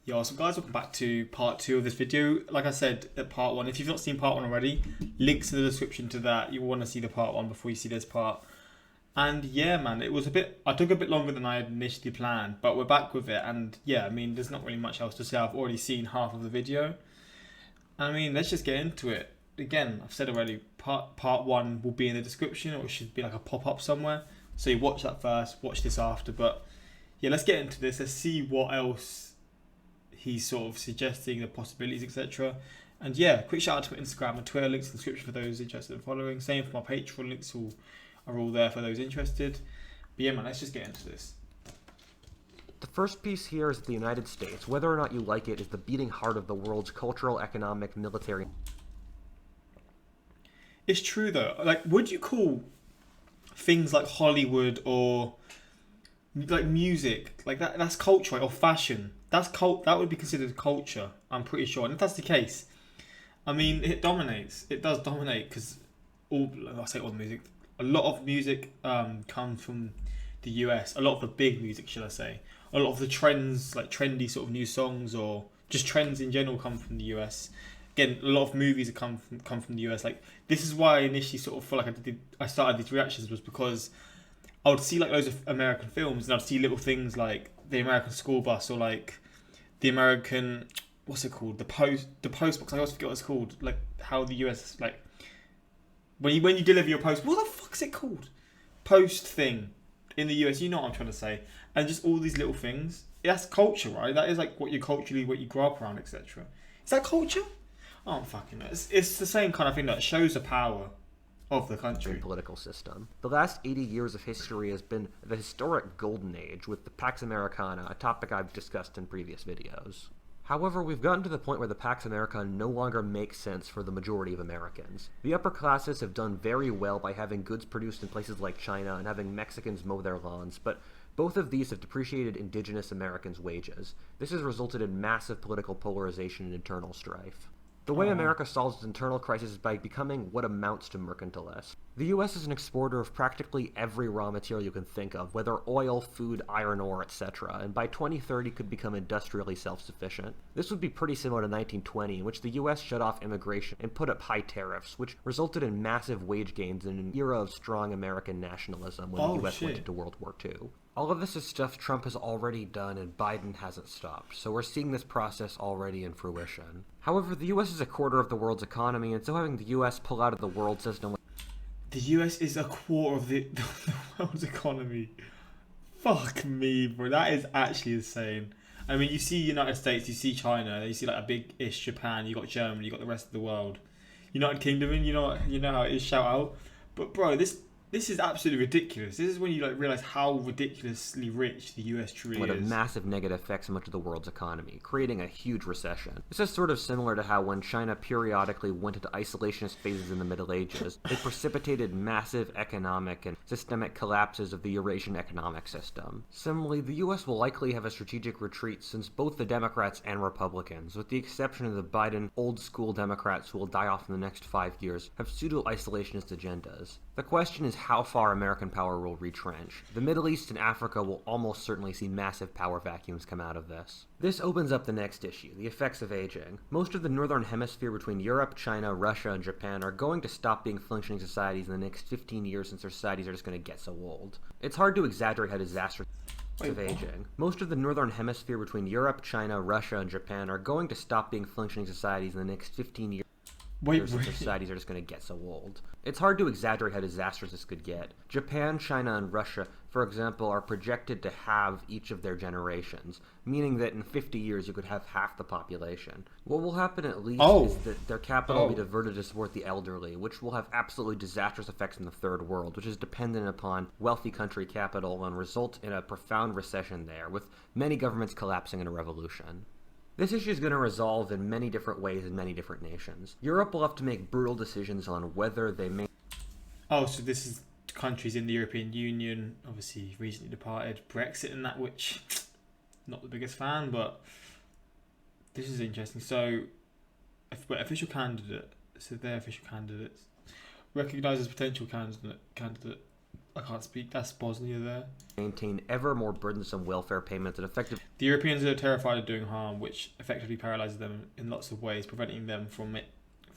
Yo, so guys, welcome back to part two of this video. Like I said at part one, if you've not seen part one already, links in the description to that. You want to see the part one before you see this part. And yeah, man, I took a bit longer than I had initially planned, but we're back with it. And yeah, I mean, there's not really much else to say. I've already seen half of the video. I mean, let's just get into it. Again, I've said already, part one will be in the description, or it should be like a pop-up somewhere. So you watch that first, watch this after. But yeah, let's get into this. Let's see what else he's sort of suggesting, the possibilities, etc. And yeah, quick shout out to my Instagram and Twitter, links in the description for those interested in following. Same for my Patreon, links are all there for those interested. But yeah, man, let's just get into this. The first piece here is that the United States, whether or not you like it, is the beating heart of the world's cultural, economic, military. It's true though. Like, would you call things like Hollywood or like music like that's culture, right? Or fashion? That would be considered culture, I'm pretty sure. And if that's the case, I mean, it dominates. It does dominate because all the music. A lot of music comes from the US. A lot of the big music, should I say? A lot of the trends, like trendy sort of new songs or just trends in general, come from the US. Again, a lot of movies that come from the US. Like, this is why I initially sort of felt like I started these reactions, was because I would see like loads of American films and I'd see little things like the American school bus or like the American, what's it called? The post box. I always forget what it's called. Like how the US, like when you deliver your post, what the fuck's it called? Post thing in the US. You know what I'm trying to say. And just all these little things. That's culture, right? That is like what you grow up around, etc. Is that culture? I don't fucking know. It's the same kind of thing that shows the power of the country. Political system. The last 80 years of history has been the historic golden age with the Pax Americana, a topic I've discussed in previous videos. However, we've gotten to the point where the Pax Americana no longer makes sense for the majority of Americans. The upper classes have done very well by having goods produced in places like China and having Mexicans mow their lawns, but both of these have depreciated indigenous Americans' wages. This has resulted in massive political polarization and internal strife. The way America solves its internal crisis is by becoming what amounts to mercantilists. The US is an exporter of practically every raw material you can think of, whether oil, food, iron ore, etc., and by 2030 could become industrially self-sufficient. This would be pretty similar to 1920, in which the US shut off immigration and put up high tariffs, which resulted in massive wage gains in an era of strong American nationalism when the US went into World War II. All of this is stuff Trump has already done and Biden hasn't stopped, so we're seeing this process already in fruition. However, the US is a quarter of the world's economy, and so having the US pull out of the world system... The US is a quarter of the world's economy. Fuck me, bro. That is actually insane. I mean, you see United States, you see China, you see like a big-ish Japan, you got Germany, you got the rest of the world. United Kingdom, and you know how it is, shout out. But bro, this is absolutely ridiculous. This is when you like realize how ridiculously rich the US truly is. Would have massive negative effects on much of the world's economy, creating a huge recession. This is sort of similar to how when China periodically went into isolationist phases in the Middle Ages, it precipitated massive economic and systemic collapses of the Eurasian economic system. Similarly, the US will likely have a strategic retreat since both the Democrats and Republicans, with the exception of the Biden old-school Democrats who will die off in the next 5 years, have pseudo-isolationist agendas. The question is how far American power will retrench. The Middle East and Africa will almost certainly see massive power vacuums come out of this. This opens up the next issue, the effects of aging. Most of the northern hemisphere between Europe, China, Russia, and Japan are going to stop being functioning societies in the next 15 years since their societies are just going to get so old. It's hard to exaggerate how disastrous of aging. Most of the northern hemisphere between Europe, China, Russia, and Japan are going to stop being functioning societies in the next 15 years. Societies are just going to get so old. It's hard to exaggerate how disastrous this could get. Japan, China, and Russia, for example, are projected to have each of their generations, meaning that in 50 years you could have half the population. What will happen at least is that their capital will be diverted to support the elderly, which will have absolutely disastrous effects in the third world, which is dependent upon wealthy country capital and result in a profound recession there, with many governments collapsing in a revolution. This issue is going to resolve in many different ways in many different nations. Europe will have to make brutal decisions on whether they may... Oh, so this is countries in the European Union, obviously recently departed, Brexit and that, which, not the biggest fan, but this is interesting. So, official candidate, so they're official candidates, recognised as potential candidate, I can't speak. That's Bosnia there. Maintain ever more burdensome welfare payments and effective The Europeans are terrified of doing harm, which effectively paralyzes them in lots of ways, preventing them from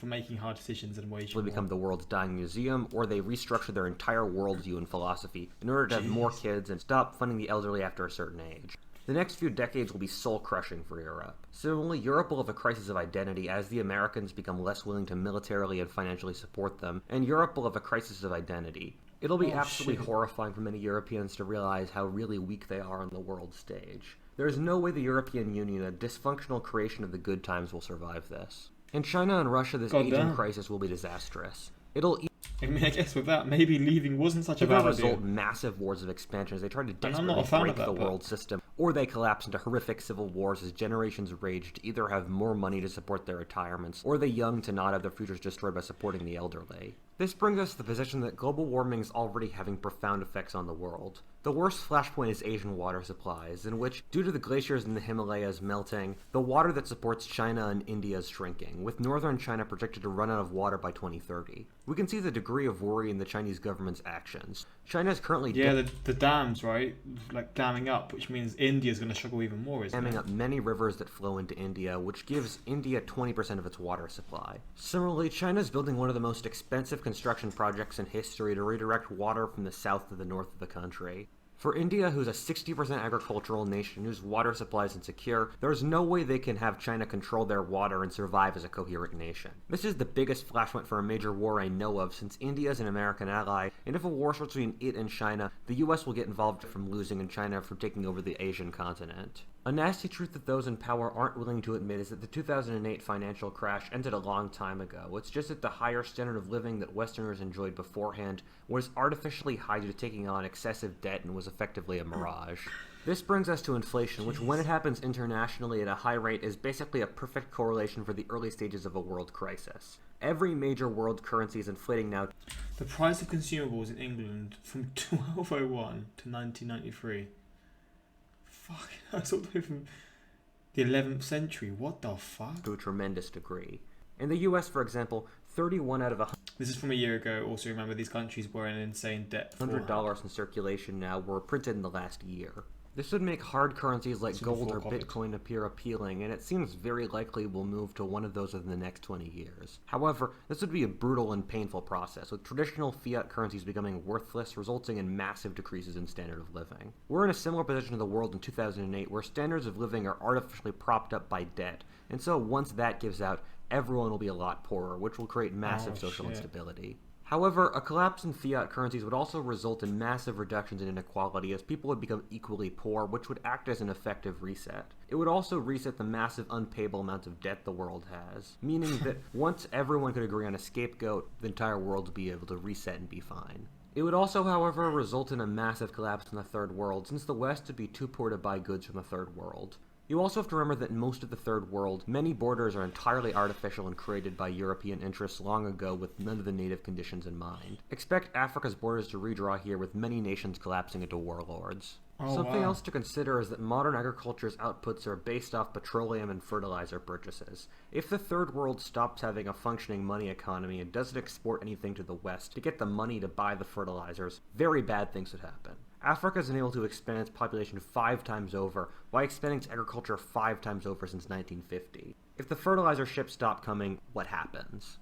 making hard decisions and waging war. become the world's dying museum, or they restructure their entire worldview and philosophy in order to have more kids and stop funding the elderly after a certain age. The next few decades will be soul-crushing for Europe. Similarly, Europe will have a crisis of identity as the Americans become less willing to militarily and financially support them, and Europe will have a crisis of identity. It'll be absolutely horrifying for many Europeans to realize how really weak they are on the world stage. There is no way the European Union, a dysfunctional creation of the good times, will survive this. In China and Russia, this aging crisis will be disastrous. It'll I mean, I guess with that, maybe leaving wasn't such a bad idea. result in massive wars of expansion as they try to And I'm not desperately a fan break of that, the but- world system, or they collapse into horrific civil wars as generations rage to either have more money to support their retirements, or the young to not have their futures destroyed by supporting the elderly. This brings us to the position that global warming is already having profound effects on the world. The worst flashpoint is Asian water supplies, in which, due to the glaciers in the Himalayas melting, the water that supports China and India is shrinking, with northern China projected to run out of water by 2030. We can see the degree of worry in the Chinese government's actions. China is currently the dams, right? Like damming up, which means India's going to struggle even more, isn't damming it? up many rivers that flow into India, which gives India 20% of its water supply. Similarly, China is building one of the most expensive construction projects in history to redirect water from the south to the north of the country. For India, who's a 60% agricultural nation whose water supply is insecure, there is no way they can have China control their water and survive as a coherent nation. This is the biggest flashpoint for a major war I know of, since India is an American ally, and if a war starts between it and China, the US will get involved from losing and China from taking over the Asian continent. A nasty truth that those in power aren't willing to admit is that the 2008 financial crash ended a long time ago. It's just that the higher standard of living that Westerners enjoyed beforehand was artificially high due to taking on excessive debt and was effectively a mirage. This brings us to inflation, which when it happens internationally at a high rate is basically a perfect correlation for the early stages of a world crisis. Every major world currency is inflating now. The price of consumables in England from 1201 to 1993. Fuck, that's all the way from the 11th century. What the fuck? To a tremendous degree. In the US, for example, 31 out of This is from a year ago. Also, remember, these countries were in insane debt. $100 in circulation now were printed in the last year. This would make hard currencies like gold or Bitcoin appear appealing, and it seems very likely we'll move to one of those within the next 20 years. However, this would be a brutal and painful process, with traditional fiat currencies becoming worthless, resulting in massive decreases in standard of living. We're in a similar position to the world in 2008, where standards of living are artificially propped up by debt, and so once that gives out, everyone will be a lot poorer, which will create massive social instability. However, a collapse in fiat currencies would also result in massive reductions in inequality as people would become equally poor, which would act as an effective reset. It would also reset the massive unpayable amounts of debt the world has, meaning that once everyone could agree on a scapegoat, the entire world would be able to reset and be fine. It would also, however, result in a massive collapse in the third world, since the West would be too poor to buy goods from the third world. You also have to remember that in most of the third world, many borders are entirely artificial and created by European interests long ago with none of the native conditions in mind. Expect Africa's borders to redraw here with many nations collapsing into warlords. Something else to consider is that modern agriculture's outputs are based off petroleum and fertilizer purchases. If the third world stops having a functioning money economy and doesn't export anything to the West to get the money to buy the fertilizers, very bad things would happen. Africa has been able to expand its population 5 times over, while expanding its agriculture 5 times over since 1950. If the fertilizer ships stop coming, what happens?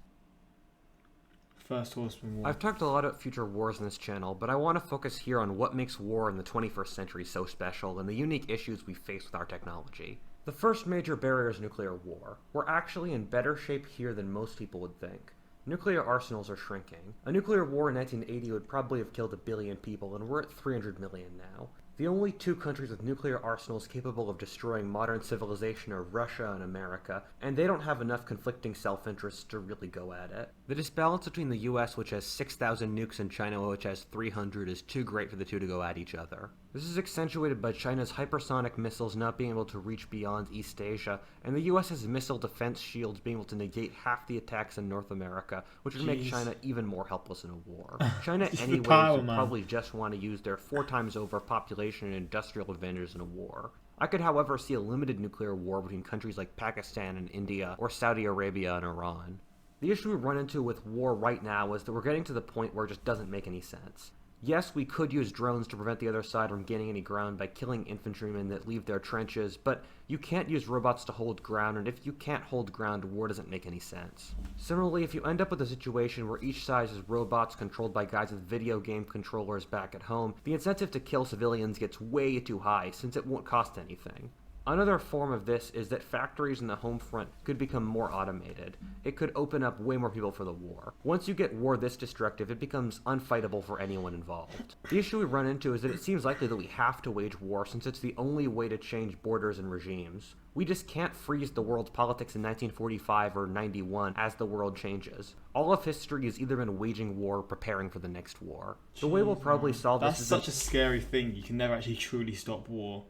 First Horseman War. I've talked a lot about future wars on this channel, but I want to focus here on what makes war in the 21st century so special and the unique issues we face with our technology. The first major barrier is nuclear war. We're actually in better shape here than most people would think. Nuclear arsenals are shrinking. A nuclear war in 1980 would probably have killed 1 billion people, and we're at 300 million now. The only 2 countries with nuclear arsenals capable of destroying modern civilization are Russia and America, and they don't have enough conflicting self-interests to really go at it. The disbalance between the US, which has 6,000 nukes, and China, which has 300, is too great for the two to go at each other. This is accentuated by China's hypersonic missiles not being able to reach beyond East Asia, and the US's missile defense shields being able to negate half the attacks in North America, which would make China even more helpless in a war. China anyways would probably just want to use their 4 times over population and industrial advantages in a war. I could, however, see a limited nuclear war between countries like Pakistan and India, or Saudi Arabia and Iran. The issue we run into with war right now is that we're getting to the point where it just doesn't make any sense. Yes, we could use drones to prevent the other side from gaining any ground by killing infantrymen that leave their trenches, but you can't use robots to hold ground, and if you can't hold ground, war doesn't make any sense. Similarly, if you end up with a situation where each side is robots controlled by guys with video game controllers back at home, the incentive to kill civilians gets way too high, since it won't cost anything. Another form of this is that factories in the home front could become more automated. It could open up way more people for the war. Once you get war this destructive, it becomes unfightable for anyone involved. The issue we run into is that it seems likely that we have to wage war since it's the only way to change borders and regimes. We just can't freeze the world's politics in 1945 or 91 as the world changes. All of history has either been waging war or preparing for the next war. The way we'll probably solve That's this is such a scary thing. You can never actually truly stop war.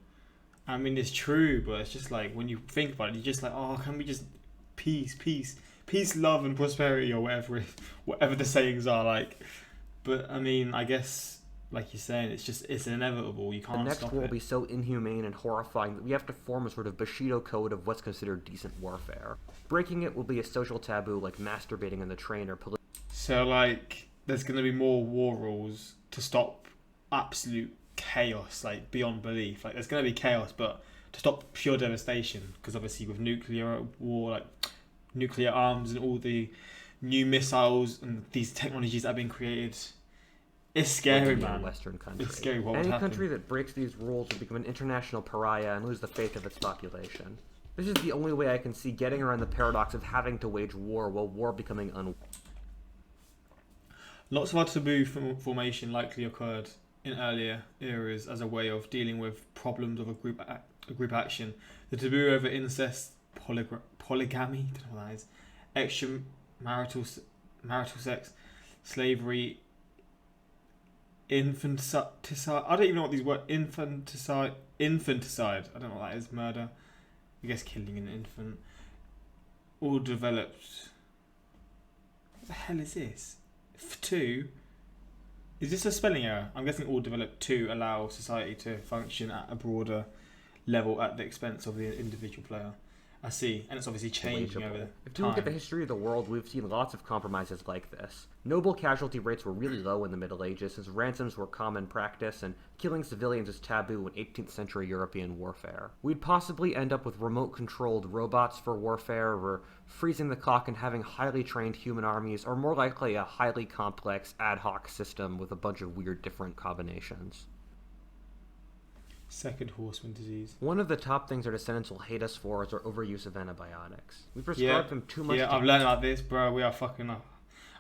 I mean, it's true, but it's just like when you think about it, you're just like, oh, can we just peace, love, and prosperity, or whatever the sayings are like. But I mean, I guess, like you're saying, it's inevitable. You can't The next stop war will it. be so inhumane and horrifying that we have to form a sort of Bushido code of what's considered decent warfare. Breaking it will be a social taboo like masturbating in the train or So like, there's gonna be more war rules to stop absolute chaos, like beyond belief. Like, there's gonna be chaos, but to stop pure devastation, because obviously with nuclear war, like nuclear arms and all the new missiles and these technologies that have been created, it's scary, in a man. Western country. It's scary what would Any happen. country that breaks these rules will become an international pariah and lose the faith of its population. This is the only way I can see getting around the paradox of having to wage war while war becoming Lots of our taboo formation likely occurred in earlier eras as a way of dealing with problems of a group action. The taboo over incest, polygamy, don't know what that is, extramarital sex, slavery, infanticide. I don't even know what these words. Infanticide. I don't know what that is. Murder. I guess killing an infant. All developed. What the hell is this? Two. Is this a spelling error? I'm guessing all developed to allow society to function at a broader level at the expense of the individual player. I see, and it's obviously changing over time. If you look at the history of the world, we've seen lots of compromises like this. Noble casualty rates were really low in the Middle Ages, as ransoms were common practice, and killing civilians was taboo in 18th century European warfare. We'd possibly end up with remote-controlled robots for warfare, or freezing the clock and having highly trained human armies, or more likely a highly complex ad hoc system with a bunch of weird different combinations. Second horseman disease. One of the top things our descendants will hate us for is our overuse of antibiotics. We prescribe them too much. Yeah, I've learned about this, bro. We are fucking up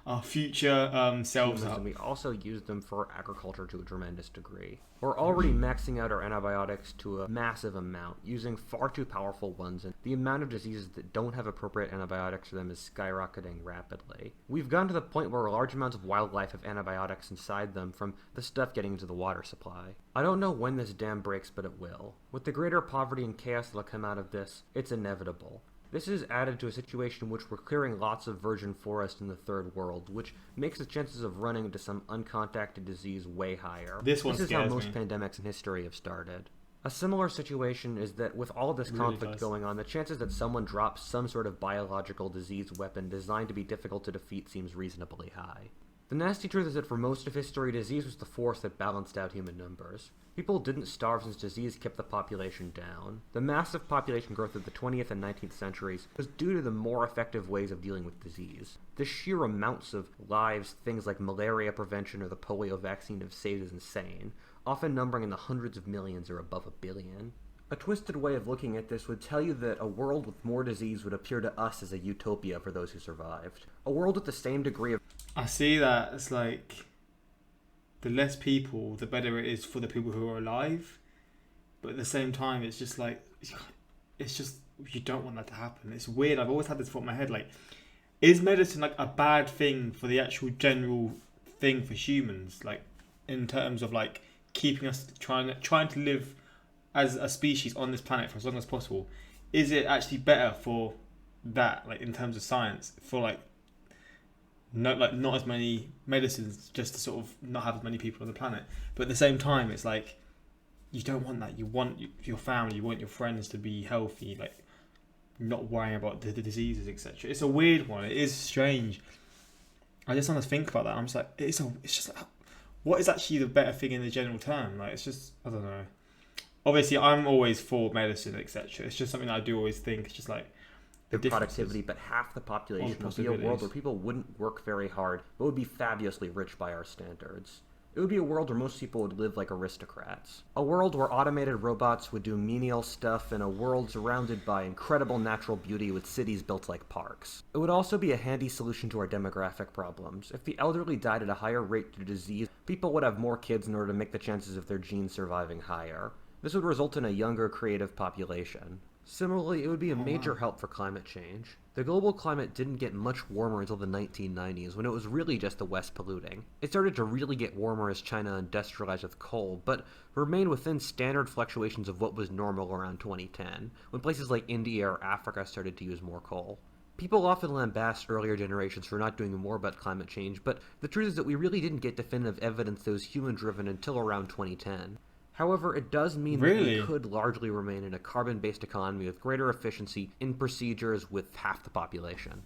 our future selves up. And we also use them for agriculture to a tremendous degree. We're already maxing out our antibiotics to a massive amount, using far too powerful ones, and the amount of diseases that don't have appropriate antibiotics for them is skyrocketing rapidly. We've gotten to the point where large amounts of wildlife have antibiotics inside them from the stuff getting into the water supply. I don't know when this dam breaks, but it will. With the greater poverty and chaos that'll come out of this, it's inevitable. This is added to a situation in which we're clearing lots of virgin forest in the third world, which makes the chances of running into some uncontacted disease way higher. This is how most pandemics in history have started. A similar situation is that with all this conflict going on, the chances that someone drops some sort of biological disease weapon designed to be difficult to defeat seems reasonably high. The nasty truth is that for most of history, disease was the force that balanced out human numbers. People didn't starve since disease kept the population down. The massive population growth of the 20th and 19th centuries was due to the more effective ways of dealing with disease. The sheer amounts of lives things like malaria prevention or the polio vaccine have saved is insane, often numbering in the hundreds of millions or above 1 billion. A twisted way of looking at this would tell you that a world with more disease would appear to us as a utopia for those who survived. A world with the same degree of... I see that. It's like, the less people, the better it is for the people who are alive. But at the same time, it's just like, it's just, you don't want that to happen. It's weird. I've always had this thought in my head, like, is medicine like a bad thing for the actual general thing for humans? Like, in terms of like keeping us trying to live as a species on this planet for as long as possible. Is it actually better for that, like in terms of science, for like not as many medicines, just to sort of not have as many people on the planet? But at the same time, it's like, you don't want that. You want your family, you want your friends to be healthy, like not worrying about the diseases, etc. It's a weird one. It is strange. I just sometimes think about that. I'm just like, it's just like, what is actually the better thing in the general term? Like, it's just, I don't know. Obviously, I'm always for medicine, etc. It's just something that I do always think. It's just like the Productivity, but half the population would be a world where people wouldn't work very hard, but would be fabulously rich by our standards. It would be a world where most people would live like aristocrats. A world where automated robots would do menial stuff, and a world surrounded by incredible natural beauty with cities built like parks. It would also be a handy solution to our demographic problems. If the elderly died at a higher rate due to disease, people would have more kids in order to make the chances of their genes surviving higher. This would result in a younger, creative population. Similarly, it would be a major help for climate change. The global climate didn't get much warmer until the 1990s, when it was really just the West polluting. It started to really get warmer as China industrialized with coal, but remained within standard fluctuations of what was normal around 2010, when places like India or Africa started to use more coal. People often lambast earlier generations for not doing more about climate change, but the truth is that we really didn't get definitive evidence that was human-driven until around 2010. However, it does mean that we could largely remain in a carbon-based economy with greater efficiency in procedures with half the population.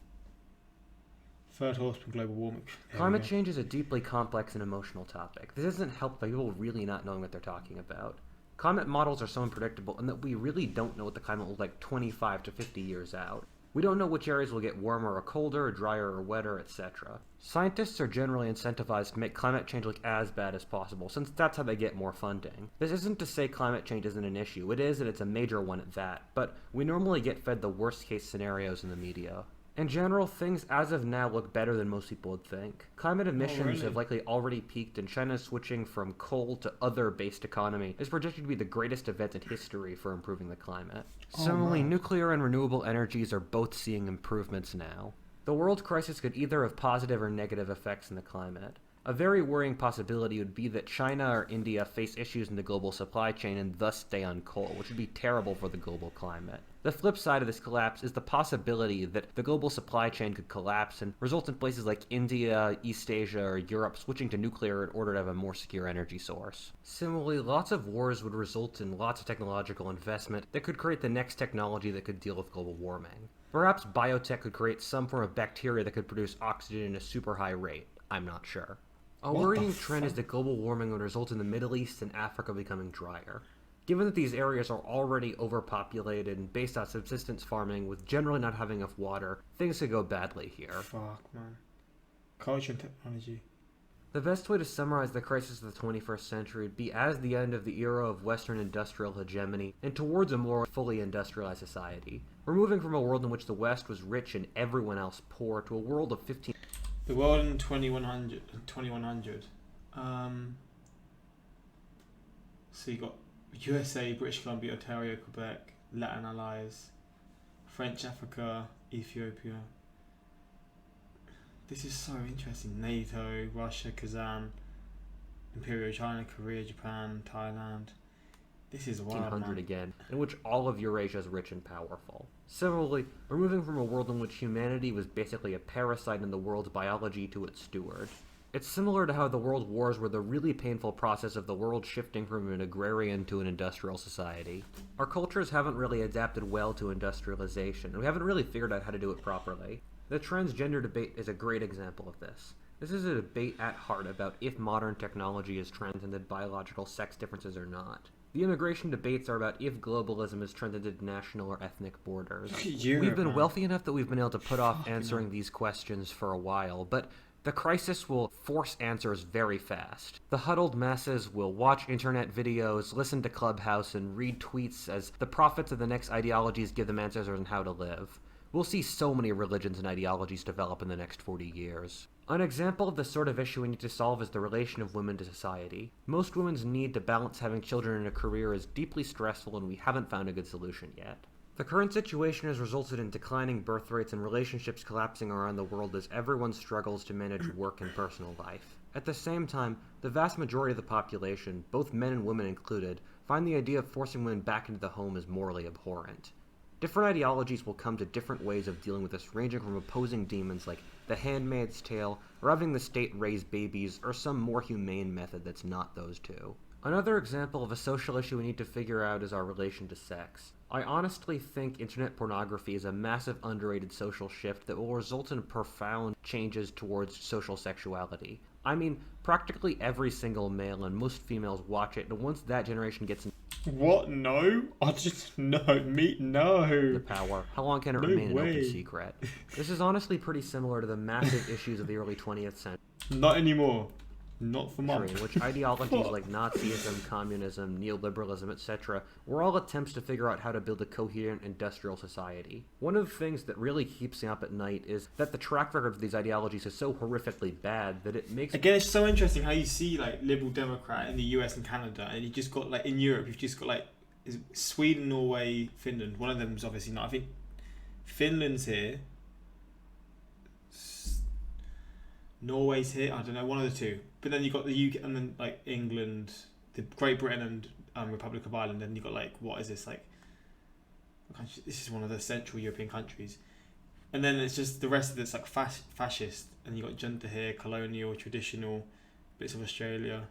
Third horseman, global warming. Climate change is a deeply complex and emotional topic. This isn't helped by people really not knowing what they're talking about. Climate models are so unpredictable in that we really don't know what the climate will look like 25 to 50 years out. We don't know which areas will get warmer or colder, or drier or wetter, etc. Scientists are generally incentivized to make climate change look as bad as possible, since that's how they get more funding. This isn't to say climate change isn't an issue. It is, and it's a major one at that, but we normally get fed the worst case scenarios in the media. In general, things as of now look better than most people would think. Climate emissions have likely already peaked, and China's switching from coal to other based economy is projected to be the greatest event in history for improving the climate. Similarly, nuclear and renewable energies are both seeing improvements now. The world crisis could either have positive or negative effects in the climate. A very worrying possibility would be that China or India face issues in the global supply chain and thus stay on coal, which would be terrible for the global climate. The flip side of this collapse is the possibility that the global supply chain could collapse and result in places like India, East Asia, or Europe switching to nuclear in order to have a more secure energy source. Similarly, lots of wars would result in lots of technological investment that could create the next technology that could deal with global warming. Perhaps biotech could create some form of bacteria that could produce oxygen at a super high rate. I'm not sure. A worrying trend is that global warming would result in the Middle East and Africa becoming drier. Given that these areas are already overpopulated and based on subsistence farming with generally not having enough water, things could go badly here. Fuck, man. Culture and technology. The best way to summarize the crisis of the 21st century would be as the end of the era of Western industrial hegemony and towards a more fully industrialized society. We're moving from a world in which the West was rich and everyone else poor to a world of 15... The world in 2100. So you got USA, British Columbia, Ontario, Quebec, Latin allies, French Africa, Ethiopia. This is so interesting. NATO, Russia, Kazan, Imperial China, Korea, Japan, Thailand. This is wild, 1500 man. again, in which all of Eurasia is rich and powerful. Similarly, we're moving from a world in which humanity was basically a parasite in the world's biology to its steward. It's similar to how the world wars were the really painful process of the world shifting from an agrarian to an industrial society. Our cultures haven't really adapted well to industrialization, and we haven't really figured out how to do it properly. The transgender debate is a great example of this. This is a debate at heart about if modern technology has transcended biological sex differences or not. The immigration debates are about if globalism has transcended national or ethnic borders. We've been wealthy enough that we've been able to put off answering these questions for a while, but the crisis will force answers very fast. The huddled masses will watch internet videos, listen to Clubhouse, and read tweets as the prophets of the next ideologies give them answers on how to live. We'll see so many religions and ideologies develop in the next 40 years. An example of the sort of issue we need to solve is the relation of women to society. Most women's need to balance having children and a career is deeply stressful, and we haven't found a good solution yet. The current situation has resulted in declining birth rates and relationships collapsing around the world as everyone struggles to manage work and personal life. At the same time, the vast majority of the population, both men and women included, find the idea of forcing women back into the home as morally abhorrent. Different ideologies will come to different ways of dealing with this, ranging from opposing demons like the Handmaid's Tale, or having the state raise babies, or some more humane method that's not those two. Another example of a social issue we need to figure out is our relation to sex. I honestly think internet pornography is a massive underrated social shift that will result in profound changes towards social sexuality. I mean, practically every single male and most females watch it, and once that generation gets What? No? I just no. Me into no. power, how long can it No remain an open way. secret? This is honestly pretty similar to the massive issues of the early 20th century, Not anymore. Not for mum. in which ideologies like Nazism, communism, neoliberalism, etc. were all attempts to figure out how to build a coherent industrial society. One of the things that really keeps me up at night is that the track record of these ideologies is so horrifically bad that it makes Again, it's so interesting how you see like liberal Democrat in the US and Canada, and you just got like in Europe, you've just got like Sweden, Norway, Finland. One of them's obviously not. I think Finland's here. Norway's here. I don't know, one of the two. But then you got the UK and then like England, the Great Britain and Republic of Ireland. And you got like what is this like? This is one of the Central European countries. And then it's just the rest of it's like fascist. And you got junta here, colonial, traditional, bits of Australia,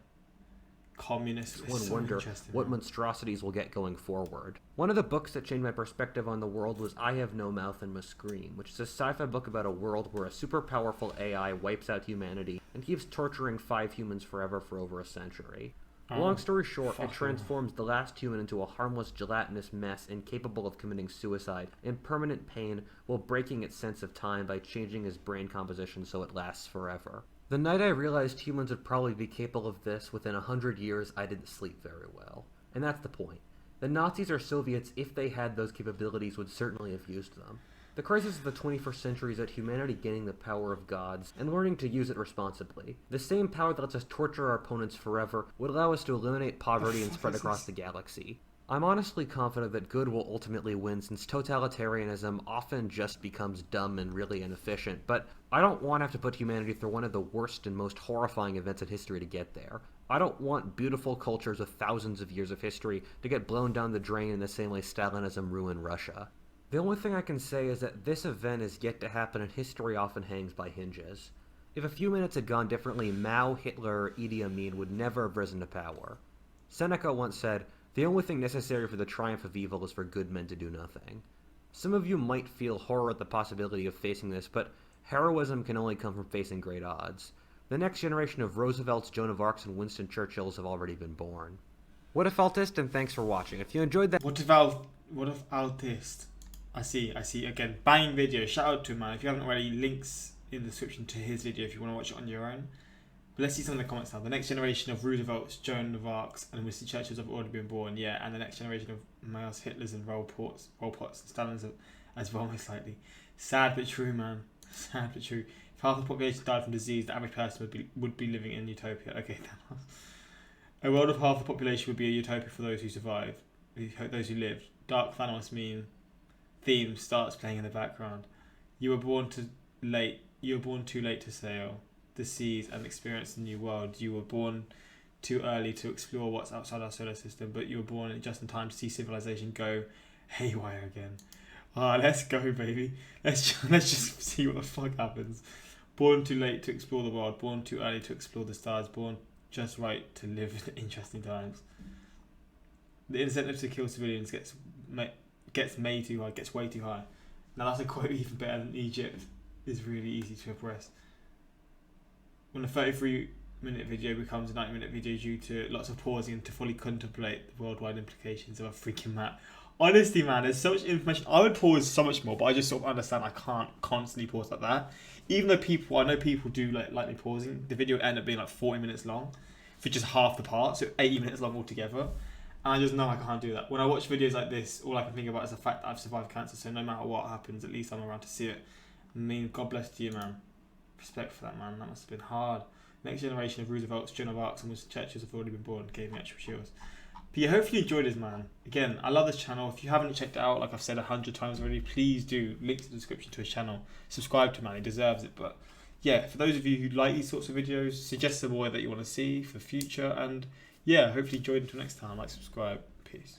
communist. one So wonder interesting, what man. monstrosities will get going forward. One of the books that changed my perspective on the world was I Have No Mouth and Must Scream, which is a sci-fi book about a world where a super powerful AI wipes out humanity and keeps torturing 5 humans forever for over a century. Long story short, it fuck transforms the last human into a harmless, gelatinous mess incapable of committing suicide, in permanent pain, while breaking its sense of time by changing his brain composition so it lasts forever. The night I realized humans would probably be capable of this within 100 years, I didn't sleep very well. And that's the point. The Nazis or Soviets, if they had those capabilities, would certainly have used them. The crisis of the 21st century is that humanity gaining the power of gods and learning to use it responsibly. The same power that lets us torture our opponents forever would allow us to eliminate poverty and spread across the galaxy. I'm honestly confident that good will ultimately win, since totalitarianism often just becomes dumb and really inefficient, but I don't want to have to put humanity through one of the worst and most horrifying events in history to get there. I don't want beautiful cultures with thousands of years of history to get blown down the drain in the same way Stalinism ruined Russia. The only thing I can say is that this event is yet to happen, and history often hangs by hinges. If a few minutes had gone differently, Mao, Hitler, or Idi Amin would never have risen to power. Seneca once said, "The only thing necessary for the triumph of evil is for good men to do nothing." Some of you might feel horror at the possibility of facing this, but heroism can only come from facing great odds. The next generation of Roosevelts, Joan of Arcs, and Winston Churchills have already been born. What if Altist, and thanks for watching. If you enjoyed that What if Altist? I see. Again, banging video. Shout out to him, man. If you haven't already, links in the description to his video if you want to watch it on your own. But let's see some of the comments now. The next generation of Roosevelts, Joan of Arcs, and Winston Churchills have already been born, yeah. And the next generation of Mao's, Hitlers, and Pol Pots, and Stalins as well, most likely. Sad but true, man. Sad but true. If half the population died from disease, the average person would be living in utopia. Okay, a world of half the population would be a utopia for those who survived, those who lived. Dark Thanos meme theme starts playing in the background. You were born too late to sail the seas and experience the new world. You were born too early to explore what's outside our solar system, but you were born just in time to see civilization go haywire again. Let's go, baby. Let's just see what the fuck happens. Born too late to explore the world. Born too early to explore the stars. Born just right to live in interesting times. The incentive to kill civilians gets way too high. Now that's a quote even better than Egypt is really easy to oppress. When a 33-minute video becomes a 90-minute video due to lots of pausing and to fully contemplate the worldwide implications of a freaking map. Honestly, man, there's so much information. I would pause so much more, but I just sort of understand I can't constantly pause like that. Even though I know people do like me pausing, the video would end up being like 40 minutes long for just half the part, so 80 minutes long altogether. And I just know I can't do that. When I watch videos like this, all I can think about is the fact that I've survived cancer, so no matter what happens, at least I'm around to see it. I mean, God bless to you, man. Respect for that, man. That must have been hard. Next generation of Roosevelts, Joan of Arcs, and Winston Churchills have already been born. Gave me extra chills. But yeah, hopefully you enjoyed this, man. Again, I love this channel. If you haven't checked it out, like I've said 100 times already, please do. Links in the description to his channel. Subscribe to him, man. He deserves it. But yeah, for those of you who like these sorts of videos, suggest the boy that you want to see for the future. And yeah, hopefully you enjoyed. Until next time, like, subscribe. Peace.